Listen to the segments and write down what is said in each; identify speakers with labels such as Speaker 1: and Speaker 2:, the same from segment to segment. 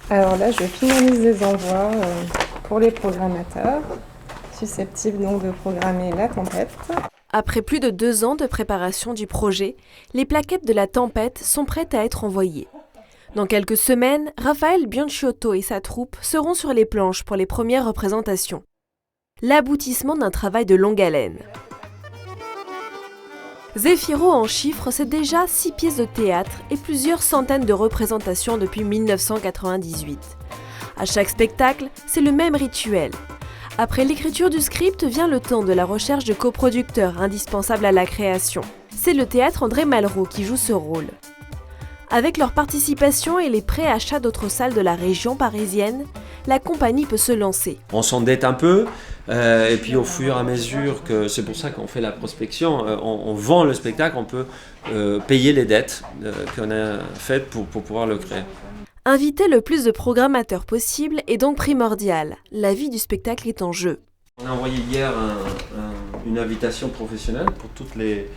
Speaker 1: Alors là, je finalise les envois pour les programmateurs, susceptibles donc de programmer la tempête.
Speaker 2: Après plus de 2 ans de préparation du projet, les plaquettes de la tempête sont prêtes à être envoyées. Dans quelques semaines, Raphaël Bianciotto et sa troupe seront sur les planches pour les premières représentations. L'aboutissement d'un travail de longue haleine. Zefiro en chiffres, c'est déjà 6 pièces de théâtre et plusieurs centaines de représentations depuis 1998. À chaque spectacle, c'est le même rituel. Après l'écriture du script vient le temps de la recherche de coproducteurs indispensables à la création. C'est le théâtre André Malraux qui joue ce rôle. Avec leur participation et les préachats d'autres salles de la région parisienne, la compagnie peut se lancer.
Speaker 3: On s'endette un peu, et puis au fur et à mesure que c'est pour ça qu'on fait la prospection, on vend le spectacle, on peut payer les dettes qu'on a faites pour pouvoir le créer.
Speaker 2: Inviter le plus de programmateurs possible est donc primordial. La vie du spectacle est en jeu.
Speaker 3: On a envoyé hier une invitation professionnelle pour tous les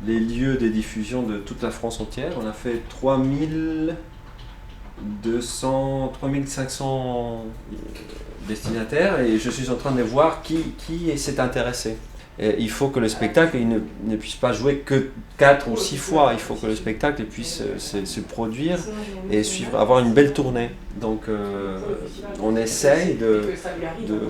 Speaker 3: lieux de diffusion de toute la France entière. On a fait 3500 destinataires et je suis en train de voir qui s'est intéressé. Et il faut que le spectacle ne puisse pas jouer que 4 ou 6 fois. Il faut que le spectacle puisse se produire et avoir une belle tournée. Donc on essaye de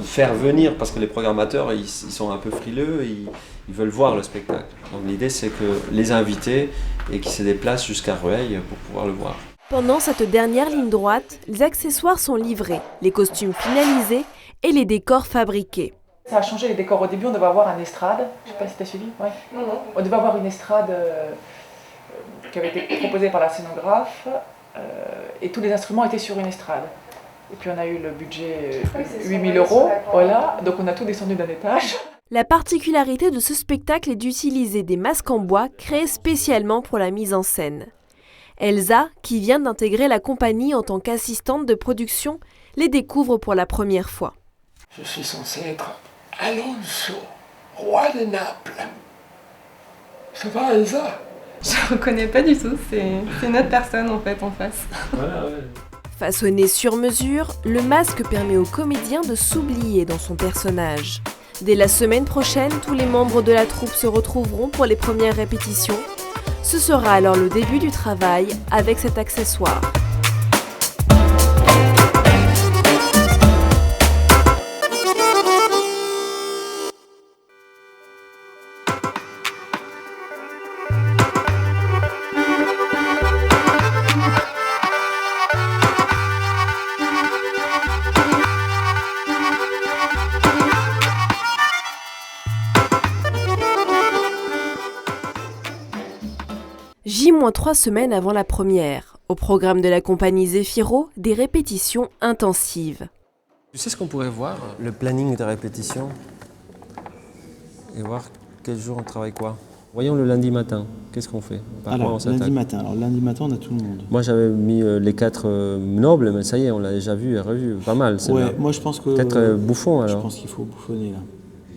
Speaker 3: faire venir, parce que les programmateurs ils sont un peu frileux, ils veulent voir le spectacle. Donc l'idée c'est que les inviter et qu'ils se déplacent jusqu'à Rueil pour pouvoir le voir.
Speaker 2: Pendant cette dernière ligne droite, les accessoires sont livrés, les costumes finalisés et les décors fabriqués.
Speaker 4: Ça a changé les décors. Au début, on devait avoir une estrade. Je ne sais pas si tu as suivi. Ouais. Non. On devait avoir une estrade qui avait été proposée par la scénographe et tous les instruments étaient sur une estrade. Et puis on a eu le budget 8 000 €. Voilà. Donc on a tout descendu d'un étage.
Speaker 2: La particularité de ce spectacle est d'utiliser des masques en bois créés spécialement pour la mise en scène. Elsa, qui vient d'intégrer la compagnie en tant qu'assistante de production, les découvre pour la première fois.
Speaker 5: Je suis censé être Alonso, roi de Naples. Ça va, Elsa?
Speaker 1: Je ne reconnais pas du tout, c'est une autre personne en fait en face.
Speaker 3: Voilà, ouais.
Speaker 2: Façonné sur mesure, le masque permet au comédien de s'oublier dans son personnage. Dès la semaine prochaine, tous les membres de la troupe se retrouveront pour les premières répétitions. Ce sera alors le début du travail avec cet accessoire. J-3 semaines avant la première. Au programme de la compagnie Zefiro, des répétitions intensives.
Speaker 3: Tu sais ce qu'on pourrait voir? Le planning de répétition et voir quel jour on travaille quoi. Voyons le lundi matin, qu'est-ce qu'on fait?
Speaker 6: Alors, lundi matin, on a tout le monde.
Speaker 3: Moi j'avais mis les 4 nobles, mais ça y est, on l'a déjà vu et revu, pas mal.
Speaker 6: Ouais, moi je pense que...
Speaker 3: 4 bouffons alors.
Speaker 6: Je pense qu'il faut bouffonner là.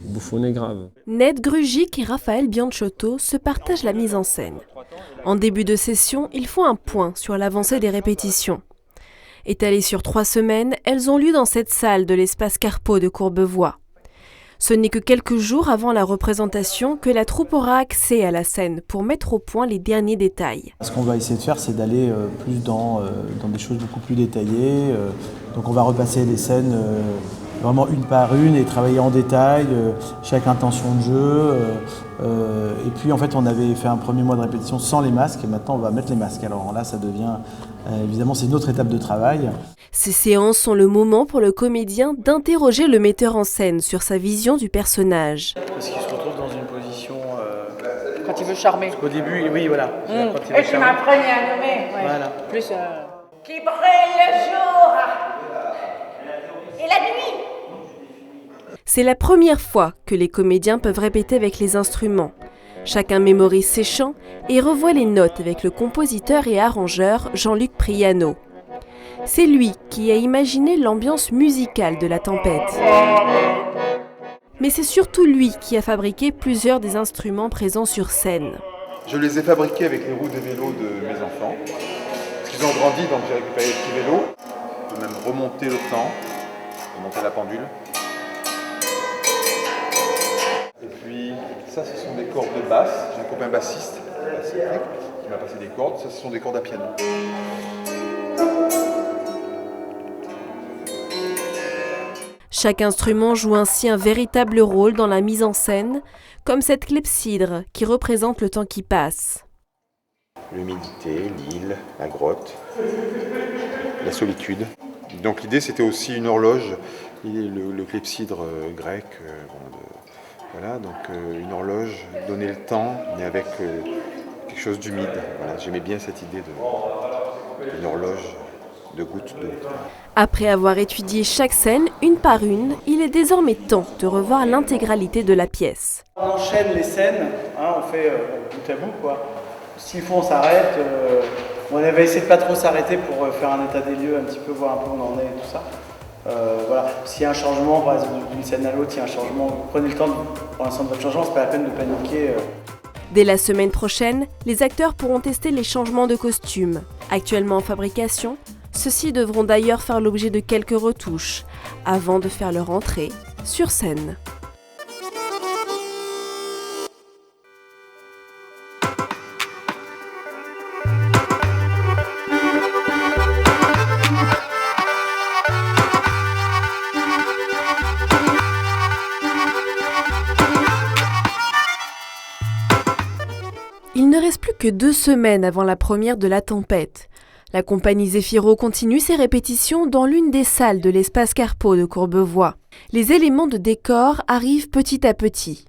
Speaker 3: Bouffonner grave.
Speaker 2: Ned Grugic et Raphaël Bianciotto se partagent la mise en scène. En début de session, ils font un point sur l'avancée des répétitions. Étalées sur 3 semaines, elles ont lieu dans cette salle de l'espace Carpeaux de Courbevoie. Ce n'est que quelques jours avant la représentation que la troupe aura accès à la scène pour mettre au point les derniers détails.
Speaker 6: Ce qu'on va essayer de faire, c'est d'aller plus dans des choses beaucoup plus détaillées. Donc on va repasser les scènes vraiment une par une et travailler en détail chaque intention de jeu. Et puis en fait, on avait fait un premier mois de répétition sans les masques et maintenant on va mettre les masques. Alors là, ça devient... évidemment, c'est une autre étape de travail.
Speaker 2: Ces séances sont le moment pour le comédien d'interroger le metteur en scène sur sa vision du personnage.
Speaker 6: Parce qu'il se retrouve dans une position...
Speaker 4: Quand il veut charmer.
Speaker 6: Au début, oui, voilà.
Speaker 7: Et tu m'apprenais à nommer.
Speaker 6: Ouais. Voilà.
Speaker 4: Plus,
Speaker 7: Qui brûle le jour et la nuit.
Speaker 2: C'est la première fois que les comédiens peuvent répéter avec les instruments. Chacun mémorise ses chants et revoit les notes avec le compositeur et arrangeur Jean-Luc Priano. C'est lui qui a imaginé l'ambiance musicale de la tempête. Mais c'est surtout lui qui a fabriqué plusieurs des instruments présents sur scène.
Speaker 8: Je les ai fabriqués avec les roues de vélo de mes enfants. Parce qu'ils ont grandi, donc j'ai récupéré les petits vélos. On peut même remonter le temps, remonter la pendule. Et puis ça, ce sont des cordes de basse. J'ai un copain bassiste qui m'a passé des cordes. Ça, ce sont des cordes à piano.
Speaker 2: Chaque instrument joue ainsi un véritable rôle dans la mise en scène, comme cette clepsydre qui représente le temps qui passe.
Speaker 8: L'humidité, l'île, la grotte, la solitude. Donc l'idée, c'était aussi une horloge, le clepsydre grec. Voilà, donc une horloge, donner le temps, mais avec quelque chose d'humide. Voilà, j'aimais bien cette idée d'une horloge de gouttes d'eau.
Speaker 2: Après avoir étudié chaque scène, une par une, il est désormais temps de revoir l'intégralité de la pièce.
Speaker 6: On enchaîne les scènes, hein, on fait bout à bout, quoi. S'il faut, on s'arrête. On avait essayé de pas trop s'arrêter pour faire un état des lieux, un petit peu voir un peu où on en est et tout ça. Voilà. S'il y a un changement, par exemple, d'une scène à l'autre, il y a un changement, prenez le temps pour l'instant de votre changement, c'est pas la peine de paniquer.
Speaker 2: Dès la semaine prochaine, les acteurs pourront tester les changements de costumes. Actuellement en fabrication, ceux-ci devront d'ailleurs faire l'objet de quelques retouches avant de faire leur entrée sur scène. Il ne reste plus que 2 semaines avant la première de La Tempête. La compagnie Zéphiro continue ses répétitions dans l'une des salles de l'espace Carpeaux de Courbevoie. Les éléments de décor arrivent petit à petit.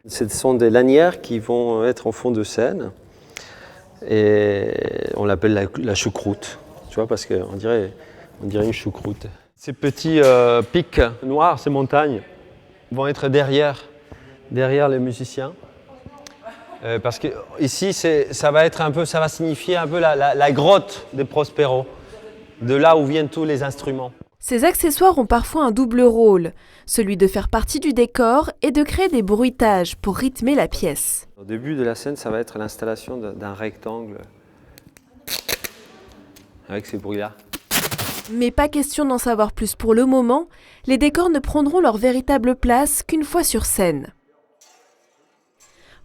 Speaker 3: Ce sont des lanières qui vont être en fond de scène et on l'appelle la choucroute, tu vois, parce qu'on dirait une choucroute. Ces petits pics noirs, ces montagnes, vont être derrière les musiciens. Parce que ici, ça va signifier un peu la grotte des Prospero, de là où viennent tous les instruments.
Speaker 2: Ces accessoires ont parfois un double rôle, celui de faire partie du décor et de créer des bruitages pour rythmer la pièce.
Speaker 3: Au début de la scène, ça va être l'installation d'un rectangle avec ces bruits-là.
Speaker 2: Mais pas question d'en savoir plus pour le moment, les décors ne prendront leur véritable place qu'une fois sur scène.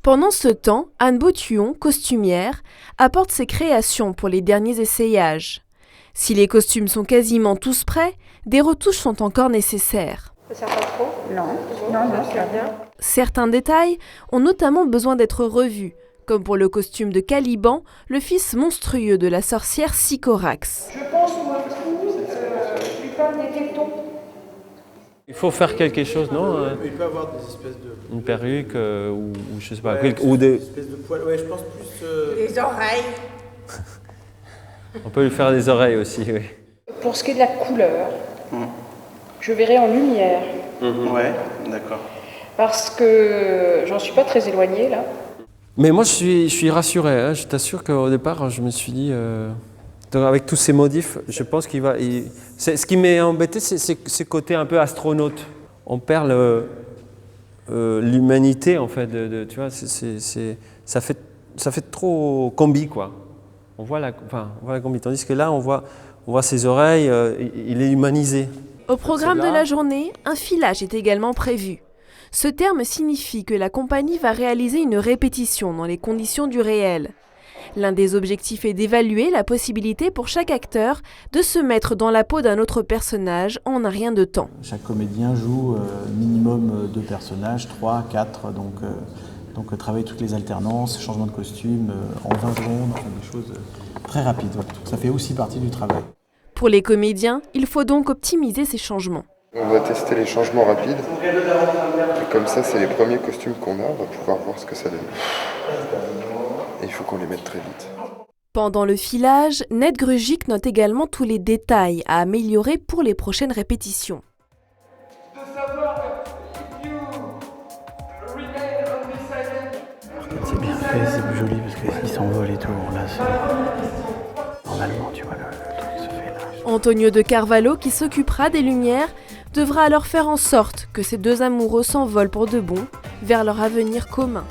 Speaker 2: Pendant ce temps, Anne Beautuon, costumière, apporte ses créations pour les derniers essayages. Si les costumes sont quasiment tous prêts, des retouches sont encore nécessaires.
Speaker 7: Ça sert pas trop? Non, c'est bien.
Speaker 2: Certains détails ont notamment besoin d'être revus, comme pour le costume de Caliban, le fils monstrueux de la sorcière Sycorax.
Speaker 7: Je pense moi que lui parle des tétons.
Speaker 3: Il faut faire quelque chose, non?
Speaker 6: Il peut avoir des espèces de...
Speaker 3: Une perruque ou je sais pas,
Speaker 6: Ouais,
Speaker 3: ou des...
Speaker 6: espèces de poils. Ouais, je pense plus...
Speaker 7: Les oreilles.
Speaker 3: On peut lui faire des oreilles aussi, oui.
Speaker 9: Pour ce qui est de la couleur, je verrai en lumière.
Speaker 6: Ouais, d'accord.
Speaker 9: Parce que j'en suis pas très éloignée là.
Speaker 3: Mais moi, je suis rassuré. Hein. Je t'assure qu'au départ, je me suis dit... avec tous ces modifs, je pense qu'il va... Ce qui m'est embêté, c'est ce côté un peu astronaute. On perd l'humanité, en fait. Tu vois, ça fait trop combi, quoi. On voit la combi. Tandis que là, on voit ses oreilles, il est humanisé.
Speaker 2: Au programme de la journée, un filage est également prévu. Ce terme signifie que la compagnie va réaliser une répétition dans les conditions du réel. L'un des objectifs est d'évaluer la possibilité pour chaque acteur de se mettre dans la peau d'un autre personnage en un rien de temps.
Speaker 6: Chaque comédien joue minimum 2 personnages, 3, 4, donc travailler toutes les alternances, changement de costume en 20 secondes, des choses très rapides. Ouais. Ça fait aussi partie du travail.
Speaker 2: Pour les comédiens, il faut donc optimiser ces changements.
Speaker 10: On va tester les changements rapides. Et comme ça, c'est les premiers costumes qu'on a. On va pouvoir voir ce que ça donne. Et il faut qu'on les mette très vite.
Speaker 2: Pendant le filage, Ned Grugic note également tous les détails à améliorer pour les prochaines répétitions.
Speaker 6: C'est bien fait, c'est plus joli parce qu'ils s'envolent et tout. Là, normalement, tu vois, le truc se fait là.
Speaker 2: Antonio de Carvalho, qui s'occupera des lumières, devra alors faire en sorte que ces 2 amoureux s'envolent pour de bon vers leur avenir commun.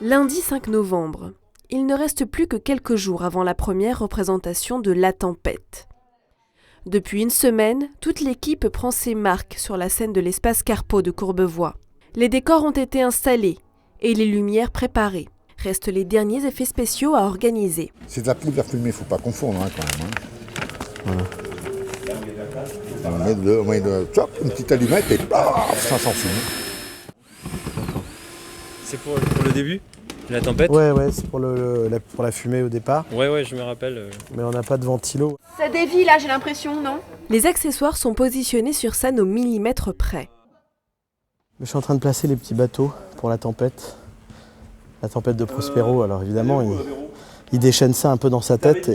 Speaker 2: Lundi 5 novembre. Il ne reste plus que quelques jours avant la première représentation de La Tempête. Depuis une semaine, toute l'équipe prend ses marques sur la scène de l'espace Carpeaux de Courbevoie. Les décors ont été installés et les lumières préparées. Restent les derniers effets spéciaux à organiser.
Speaker 11: C'est de la poudre à fumer, il ne faut pas confondre quand même. Voilà. On met une petite allumette et paf, ça s'enfume.
Speaker 3: C'est pour le début, La Tempête?
Speaker 6: Ouais, c'est pour la fumée au départ.
Speaker 3: Ouais, je me rappelle.
Speaker 6: Mais on n'a pas de ventilo.
Speaker 9: Ça dévie là, j'ai l'impression, non?
Speaker 2: Les accessoires sont positionnés sur scène au millimètre près.
Speaker 6: Je suis en train de placer les petits bateaux pour La Tempête. La Tempête de Prospero, alors évidemment, il déchaîne ça un peu dans sa tête.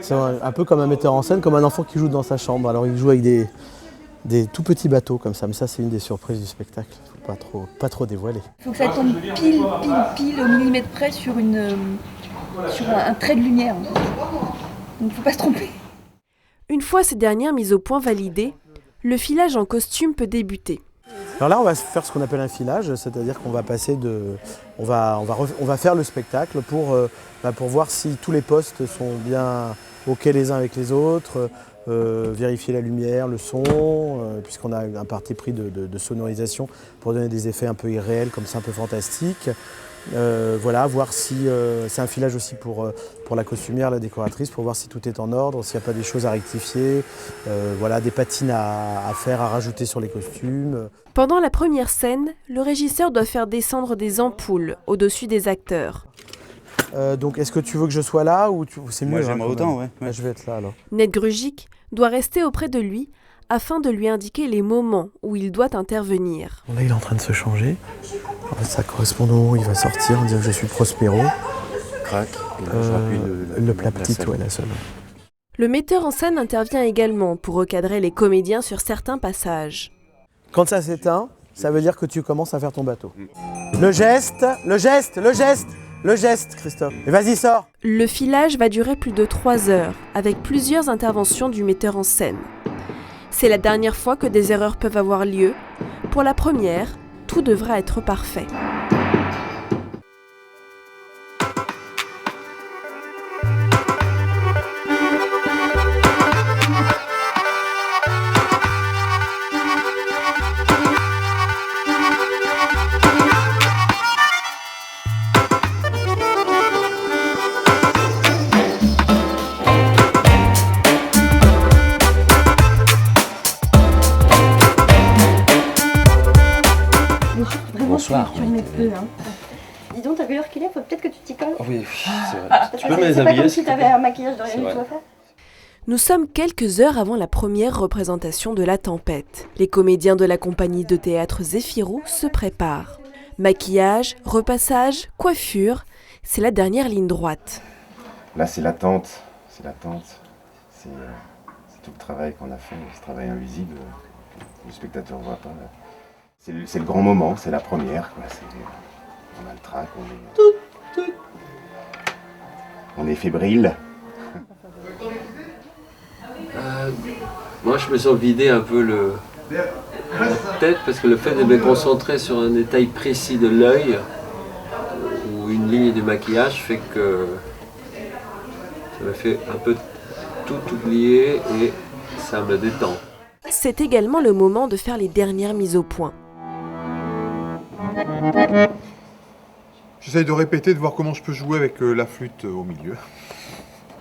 Speaker 6: C'est un peu comme un metteur en scène, comme un enfant qui joue dans sa chambre. Alors il joue avec des tout petits bateaux comme ça, mais ça c'est une des surprises du spectacle. Il ne faut pas trop dévoiler.
Speaker 9: Il faut que ça tombe pile au millimètre près sur un trait de lumière. Donc il ne faut pas se tromper.
Speaker 2: Une fois ces dernières mises au point validées, le filage en costume peut débuter.
Speaker 6: Alors là, on va faire ce qu'on appelle un filage, c'est-à-dire qu'on va passer on va faire le spectacle pour voir si tous les postes sont bien OK les uns avec les autres, vérifier la lumière, le son, puisqu'on a un parti pris de sonorisation pour donner des effets un peu irréels, comme ça un peu fantastiques. Voir si c'est un filage aussi pour la costumière, la décoratrice, pour voir si tout est en ordre, s'il n'y a pas des choses à rectifier, des patines à faire, à rajouter sur les costumes.
Speaker 2: Pendant la première scène, le régisseur doit faire descendre des ampoules au-dessus des acteurs.
Speaker 6: Donc est-ce que tu veux que je sois là ou c'est mieux?
Speaker 12: Moi j'aimerais autant, ouais.
Speaker 6: Je vais être là alors.
Speaker 2: Ned Grugic doit rester auprès de lui afin de lui indiquer les moments où il doit intervenir.
Speaker 6: Là il est en train de se changer. En fait, ça correspond au moment où il va sortir, on dirait que je suis Prospero.
Speaker 12: Crac,
Speaker 6: le plat petit, la seule.
Speaker 2: Le metteur en scène intervient également pour recadrer les comédiens sur certains passages.
Speaker 6: Quand ça s'éteint, ça veut dire que tu commences à faire ton bateau. Le geste, Christophe. Et vas-y, sors.
Speaker 2: Le filage va durer plus de 3 heures, avec plusieurs interventions du metteur en scène. C'est la dernière fois que des erreurs peuvent avoir lieu. Pour la première, tout devra être parfait.
Speaker 12: Bonsoir.
Speaker 9: Dis donc, t'as vu l'heure qu'il est? Faut peut-être que tu t'y colles.
Speaker 3: Oui, c'est vrai. Tu peux me les habiller?
Speaker 9: C'est pas comme si t'avais un maquillage de rien du tout à faire.
Speaker 2: Nous sommes quelques heures avant la première représentation de La Tempête. Les comédiens de la compagnie de théâtre Zéphiro se préparent. Maquillage, repassage, coiffure, c'est la dernière ligne droite.
Speaker 12: Là c'est l'attente, c'est tout le travail qu'on a fait, ce travail invisible, le spectateur ne voit pas. C'est le grand moment, c'est la première. On a le trac, on est fébrile.
Speaker 3: Moi je me sens vider un peu la tête parce que le fait de me concentrer sur un détail précis de l'œil ou une ligne de maquillage fait que ça me fait un peu tout oublier et ça me détend.
Speaker 2: C'est également le moment de faire les dernières mises au point.
Speaker 8: J'essaye de répéter, de voir comment je peux jouer avec la flûte au milieu.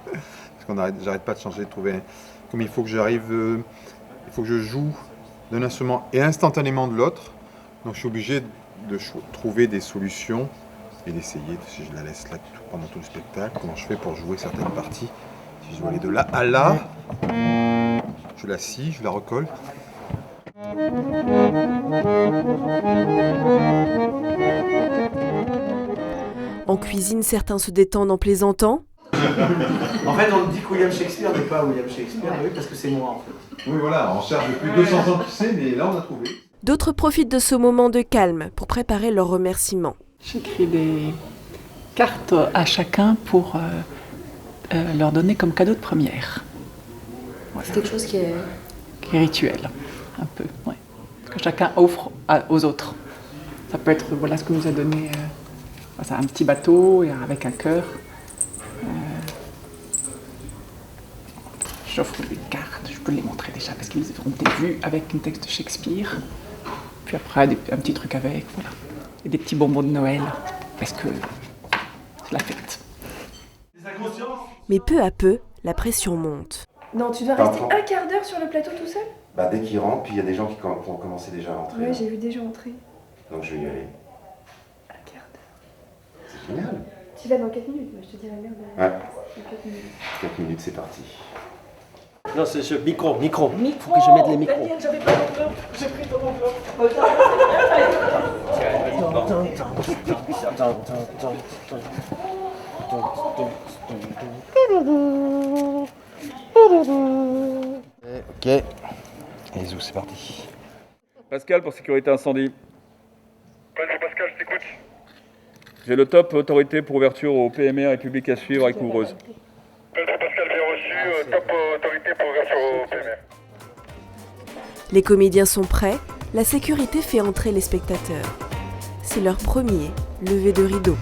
Speaker 8: Parce qu'on j'arrête pas de changer, de trouver comme il faut que j'arrive, il faut que je joue d'un instrument et instantanément de l'autre. Donc je suis obligé de trouver des solutions et d'essayer, si je la laisse là pendant tout le spectacle, comment je fais pour jouer certaines parties. Si je dois aller de là à là, je la scie, je la recolle.
Speaker 2: En cuisine, certains se détendent en plaisantant.
Speaker 6: En fait, on dit que William Shakespeare n'est pas William Shakespeare, oui, parce que c'est moi en fait.
Speaker 8: Oui, voilà, on cherche depuis 200 ans qui sait, mais là on a trouvé.
Speaker 2: D'autres profitent de ce moment de calme pour préparer leurs remerciements.
Speaker 4: J'écris des cartes à chacun pour leur donner comme cadeau de première.
Speaker 9: C'est quelque chose qui est
Speaker 4: rituel, un peu, que chacun offre aux autres. Ça peut être voilà ce que nous a donné C'est un petit bateau avec un cœur. J'offre des cartes, je peux les montrer déjà parce qu'ils ont été vus avec un texte de Shakespeare. Puis après, un petit truc avec, voilà. Et des petits bonbons de Noël, parce que c'est la fête.
Speaker 2: Mais peu à peu, la pression monte.
Speaker 13: Non, tu dois rester un quart d'heure sur le plateau tout seul?
Speaker 12: Bah, dès qu'ils rentrent, puis il y a des gens qui ont commencé déjà à rentrer.
Speaker 13: Ouais, j'ai vu des gens entrer.
Speaker 12: Donc je vais y aller.
Speaker 13: Un quart d'heure.
Speaker 12: C'est génial.
Speaker 13: Tu vas dans 4 minutes, moi je te dirais merde.
Speaker 12: Ouais.
Speaker 13: 4 minutes.
Speaker 12: 4 minutes, c'est parti.
Speaker 3: Non, c'est ce micro.
Speaker 13: Micro.
Speaker 3: Faut que je mette les micros.
Speaker 13: Daniel, j'avais pas d'enveloppe, j'ai pris ton enveloppe.
Speaker 12: Ok. Et zou, c'est parti.
Speaker 14: Pascal pour sécurité incendie. Vas-y Pascal, je t'écoute. J'ai le top autorité pour ouverture au PMR et public à suivre avec ouvreuse.
Speaker 15: Pascal, bien reçu, top autorité pour ouverture au PMR.
Speaker 2: Les comédiens sont prêts, la sécurité fait entrer les spectateurs. C'est leur premier lever de rideau.